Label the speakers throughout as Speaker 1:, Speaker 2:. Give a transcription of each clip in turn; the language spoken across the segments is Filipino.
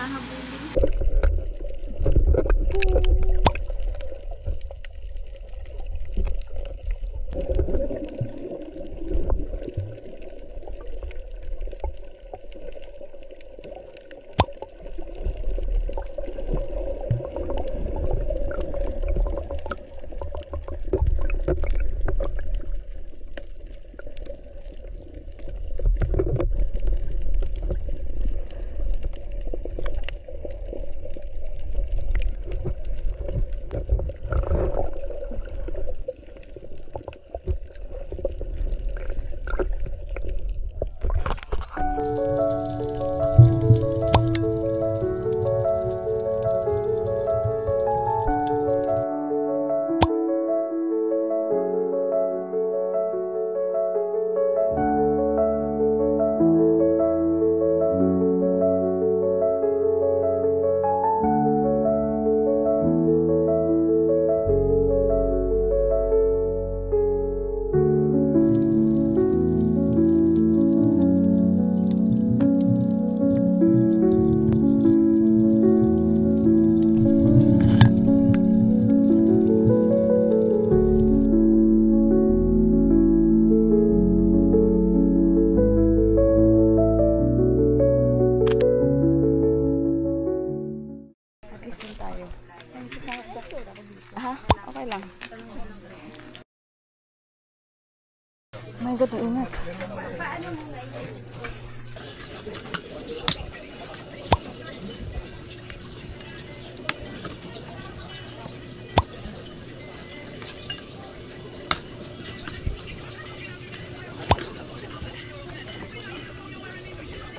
Speaker 1: hahabulin. Okay lang. My God, ang ingat.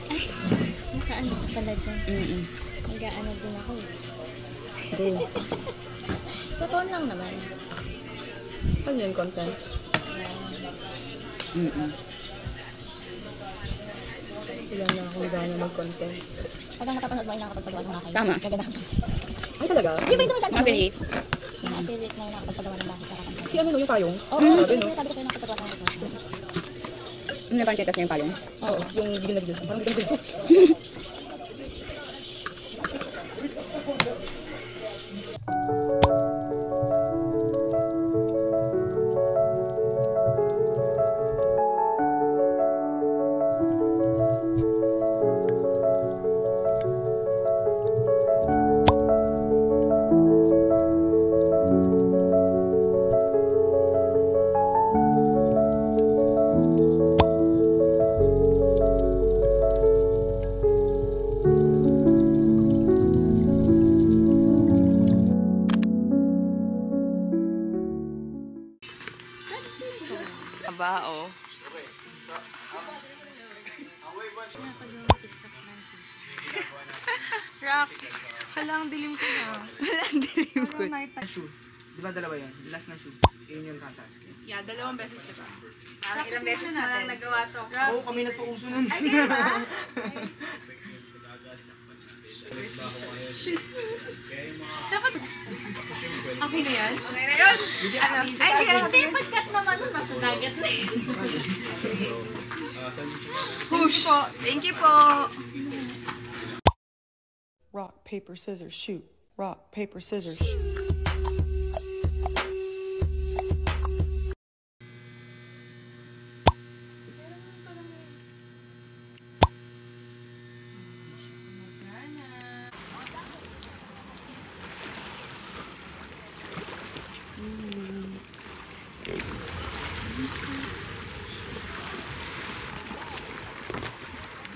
Speaker 1: Ay, nakaano ka pala dyan. Nag-aano din ako eh. Sa phone lang naman.
Speaker 2: Ano yung content? Ilan na akong gana mag-content.
Speaker 1: Pag ang nakapanood mo ay nakapagpagawa ng bahay.
Speaker 2: Tama.
Speaker 1: Gaganda.
Speaker 2: Ay talaga?
Speaker 1: Hindi ba ito magkano?
Speaker 2: Affiliate.
Speaker 1: Affiliate na yung nakapagpagawa ng bahay.
Speaker 2: Si ano no, yung payong?
Speaker 1: Oo, sabi ko sa'yo nakapagpagawa ng bahay.
Speaker 2: Ano na pantitas niya yung payong? Oo, yung bigyan na bigyan. Parang bigyan ko. Bao.
Speaker 3: Rock, halang dilim ko na.
Speaker 2: Walang dilim ko.
Speaker 4: Shoe. Di ba dalawa yun? Last na shoe. Yun yung tataas ko.
Speaker 3: Yeah, 2 beses diba?
Speaker 1: Parang ilang beses mo lang nagawa to.
Speaker 4: Oo, kami nagpauso nun.
Speaker 1: Ay, kaya ba?
Speaker 3: Dapat, okay na yan?
Speaker 1: Okay na yun. Ay, hindi. Pagkat naman nun, nasa dagat na yun.
Speaker 2: Push. Thank you po.
Speaker 5: Rock, paper, scissors, shoot. Rock, paper, scissors, shoot.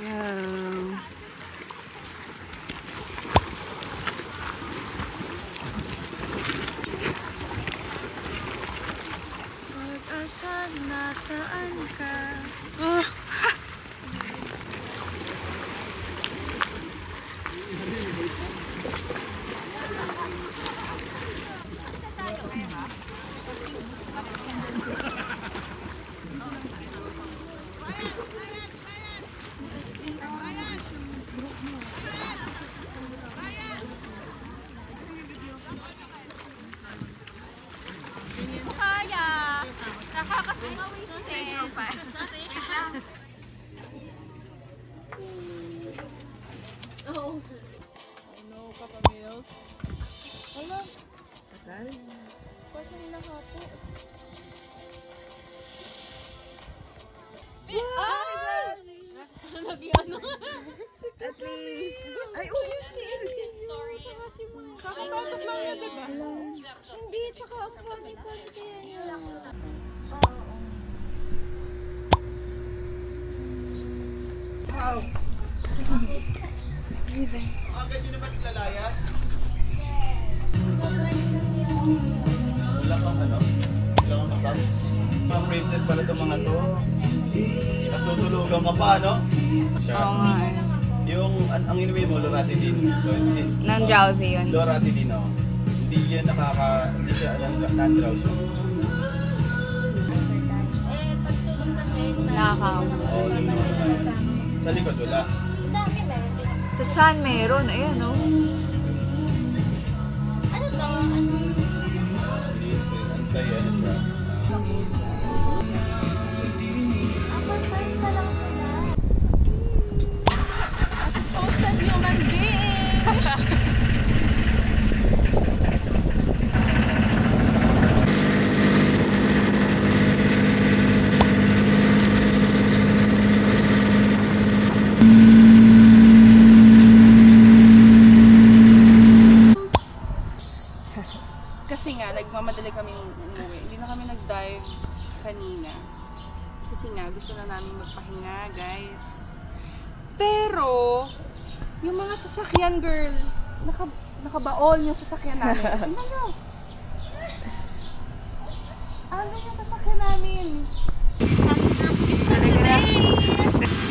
Speaker 2: Go.
Speaker 3: 12.
Speaker 1: Wala.
Speaker 2: Tagal.
Speaker 1: Kasi nakapo. Nag-ano?
Speaker 2: At least. Ay, oh!
Speaker 1: Sorry. Kakapasok lang yan, diba? Hindi, tsaka ang funny-funny yan.
Speaker 2: Wow!
Speaker 4: Agad yun naman lalayas? Wala kang ano? Wala kang massage? Mga princess pala itong mga to. Natutulugan ka pa, no?
Speaker 2: Oo nga eh.
Speaker 4: Yung, ang inuwi mo, loratadine. So, hindi.
Speaker 2: Non-drowsy yun.
Speaker 4: Loratadine, no? Hindi yan hindi siya non-drowsy.
Speaker 1: Pagtulog kasi,
Speaker 2: Nakakaw.
Speaker 4: Oo, yun naman. Sa likod, wala.
Speaker 1: dami meron.
Speaker 2: Sa chan meron. Ayan, oh.
Speaker 1: Ano to?
Speaker 4: Antay, ano siya?
Speaker 1: First time na lang sila.
Speaker 3: Posted human being! Kasi nga, nagmamadali kami umuwi. Hindi na kami nag-dive kanina. Kasi nga, gusto na namin magpahinga, guys. Pero, yung mga sasakyan, girl, nakabaon yung sasakyan namin. Tingnan nyo. Ano yung sasakyan namin? Passenger, please stay!